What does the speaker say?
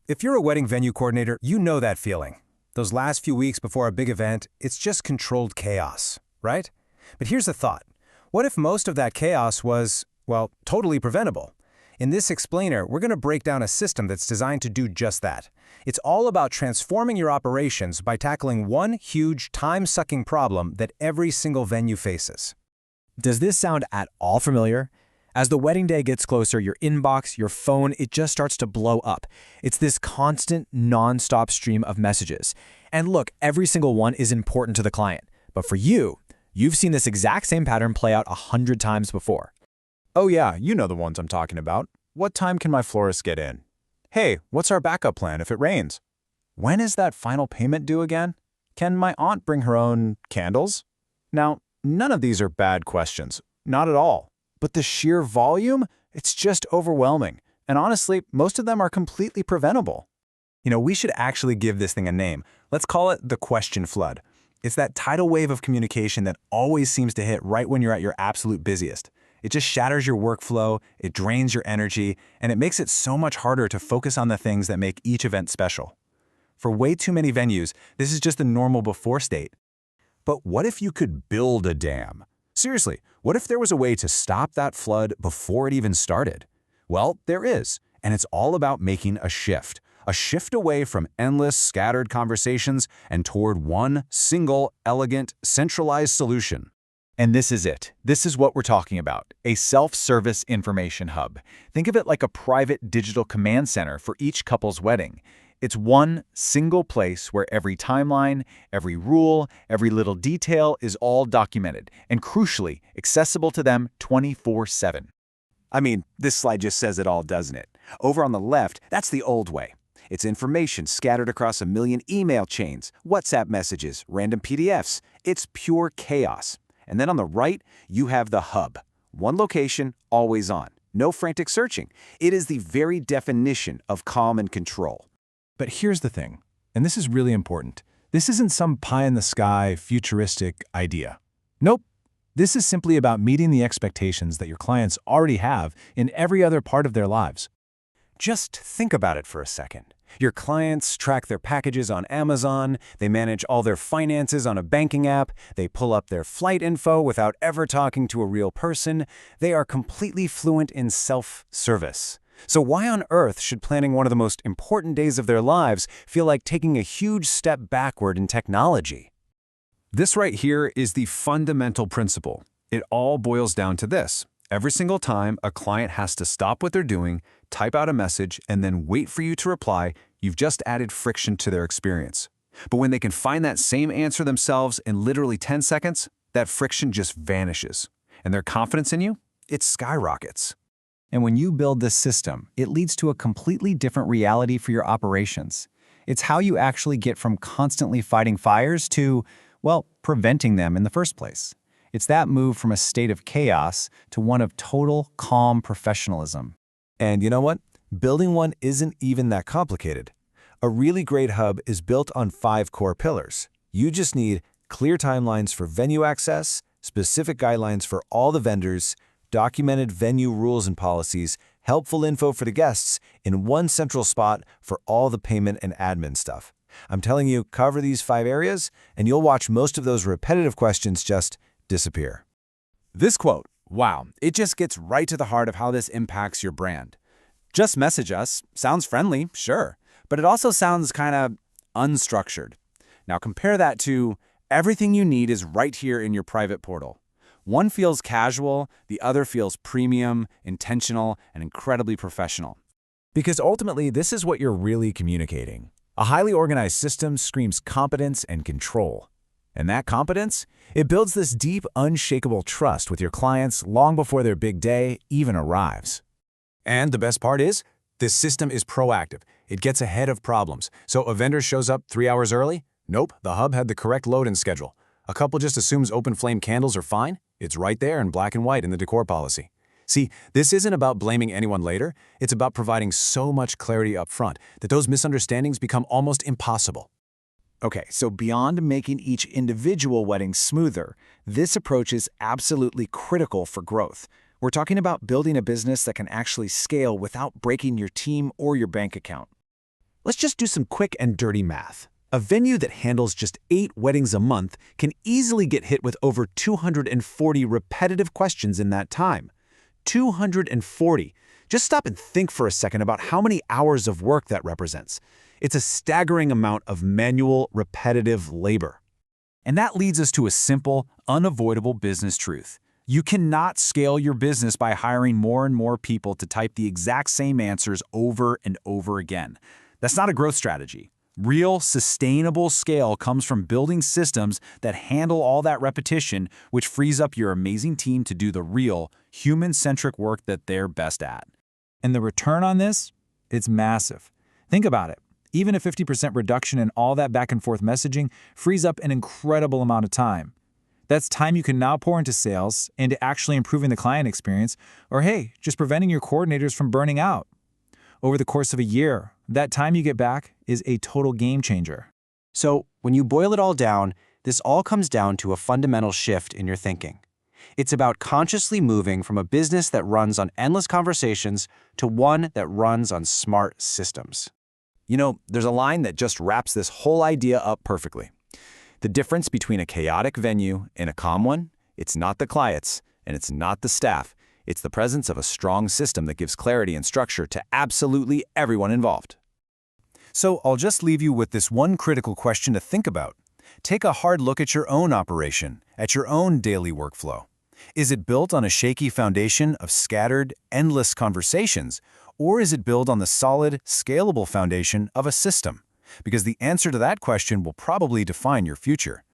If you're a wedding venue coordinator, you know that feeling. Those last few weeks before a big event, it's just controlled chaos, right? But here's the thought. What if most of that chaos was, well, totally preventable? In this explainer, we're going to break down a system that's designed to do just that. It's all about transforming your operations by tackling one huge, time-sucking problem that every single venue faces. Does this sound at all familiar? As the wedding day gets closer, your inbox, your phone, it just starts to blow up. It's this constant, non-stop stream of messages. And look, every single one is important to the client. But for you, you've seen this exact same pattern play out 100 times before. Oh yeah, you know the ones I'm talking about. What time can my florist get in? Hey, what's our backup plan if it rains? When is that final payment due again? Can my aunt bring her own candles? Now, none of these are bad questions. Not at all. But the sheer volume, it's just overwhelming. And honestly, most of them are completely preventable. We should actually give this thing a name. Let's call it the question flood. It's that tidal wave of communication that always seems to hit right when you're at your absolute busiest. It just shatters your workflow, it drains your energy, and it makes it so much harder to focus on the things that make each event special. For way too many venues, this is just the normal before state. But what if you could build a dam? Seriously, what if there was a way to stop that flood before it even started? Well, there is, and it's all about making a shift away from endless, scattered conversations and toward one single, elegant, centralized solution. And this is it. This is what we're talking about, a self-service information hub. Think of it like a private digital command center for each couple's wedding. It's one single place where every timeline, every rule, every little detail is all documented and, crucially, accessible to them 24/7. I mean, this slide just says it all, doesn't it? Over on the left, that's the old way. It's information scattered across a million email chains, WhatsApp messages, random PDFs. It's pure chaos. And then on the right, you have the hub. One location, always on. No frantic searching. It is the very definition of calm and control. But here's the thing, and this is really important. This isn't some pie-in-the-sky, futuristic idea. Nope. This is simply about meeting the expectations that your clients already have in every other part of their lives. Just think about it for a second. Your clients track their packages on Amazon, they manage all their finances on a banking app, they pull up their flight info without ever talking to a real person. They are completely fluent in self-service. So why on earth should planning one of the most important days of their lives feel like taking a huge step backward in technology? This right here is the fundamental principle. It all boils down to this. Every single time a client has to stop what they're doing, type out a message, and then wait for you to reply, you've just added friction to their experience. But when they can find that same answer themselves in literally 10 seconds, that friction just vanishes. And their confidence in you, it skyrockets. And when you build this system, it leads to a completely different reality for your operations. It's how you actually get from constantly fighting fires to, well, preventing them in the first place. It's that move from a state of chaos to one of total, calm professionalism. And you know what? Building one isn't even that complicated. A really great hub is built on 5 core pillars. You just need clear timelines for venue access, specific guidelines for all the vendors, documented venue rules and policies, helpful info for the guests in one central spot for all the payment and admin stuff. I'm telling you, cover these 5 areas, and you'll watch most of those repetitive questions just disappear. This quote, wow, it just gets right to the heart of how this impacts your brand. Just message us sounds friendly, sure, but it also sounds kind of unstructured. Now compare that to everything you need is right here in your private portal. One feels casual, the other feels premium, intentional, and incredibly professional. Because ultimately, this is what you're really communicating. A highly organized system screams competence and control. And that competence, it builds this deep, unshakable trust with your clients long before their big day even arrives. And the best part is, this system is proactive. It gets ahead of problems. So a vendor shows up 3 hours early? Nope, the hub had the correct load and schedule. A couple just assumes open flame candles are fine? It's right there in black and white in the decor policy. See, this isn't about blaming anyone later. It's about providing so much clarity up front that those misunderstandings become almost impossible. Okay, so beyond making each individual wedding smoother, this approach is absolutely critical for growth. We're talking about building a business that can actually scale without breaking your team or your bank account. Let's just do some quick and dirty math. A venue that handles just 8 weddings a month can easily get hit with over 240 repetitive questions in that time. 240. Just stop and think for a second about how many hours of work that represents. It's a staggering amount of manual, repetitive labor. And that leads us to a simple, unavoidable business truth. You cannot scale your business by hiring more and more people to type the exact same answers over and over again. That's not a growth strategy. Real, sustainable scale comes from building systems that handle all that repetition, which frees up your amazing team to do the real, human-centric work that they're best at. And the return on this? It's massive. Think about it. Even a 50% reduction in all that back-and-forth messaging frees up an incredible amount of time. That's time you can now pour into sales, into actually improving the client experience, or hey, just preventing your coordinators from burning out. Over the course of a year, that time you get back is a total game changer. So, when you boil it all down, this all comes down to a fundamental shift in your thinking. It's about consciously moving from a business that runs on endless conversations to one that runs on smart systems. You know, there's a line that just wraps this whole idea up perfectly. The difference between a chaotic venue and a calm one, it's not the clients and it's not the staff. It's the presence of a strong system that gives clarity and structure to absolutely everyone involved. So I'll just leave you with this one critical question to think about. Take a hard look at your own operation, at your own daily workflow. Is it built on a shaky foundation of scattered, endless conversations, or is it built on the solid, scalable foundation of a system? Because the answer to that question will probably define your future.